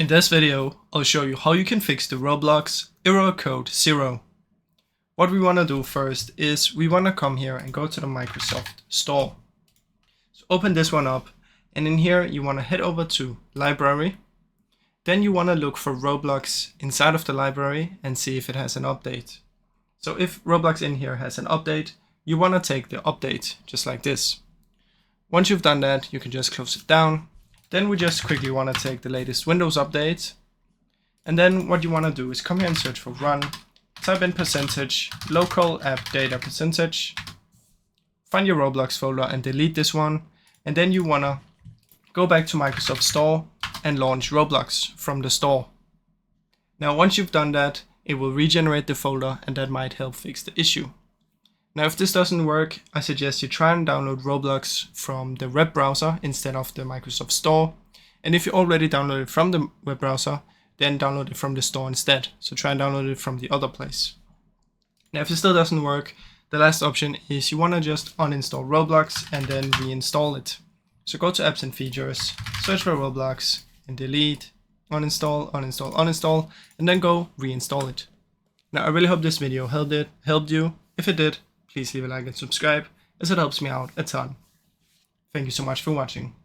In this video, I'll show you how you can fix the Roblox error code 0. What we want to do first is we want to come here and go to the Microsoft Store. So open this one up, and in here you want to head over to Library. Then you want to look for Roblox inside of the library and see if it has an update. So if Roblox in here has an update, you want to take the update just like this. Once you've done that, you can just close it down. Then we just quickly want to take the latest Windows update. And then what you want to do is come here and search for run, type in % local app data %, find your Roblox folder and delete this one. And then you want to go back to Microsoft Store and launch Roblox from the store. Now once you've done that, it will regenerate the folder and that might help fix the issue. Now if this doesn't work, I suggest you try and download Roblox from the web browser instead of the Microsoft Store. And if you already downloaded it from the web browser, then download it from the store instead. So try and download it from the other place. Now if it still doesn't work, the last option is you want to just uninstall Roblox and then reinstall it. So go to apps and features, search for Roblox and delete, uninstall, uninstall, uninstall, and then go reinstall it. Now I really hope this video helped you. If it did, please leave a like and subscribe, as it helps me out a ton. Thank you so much for watching.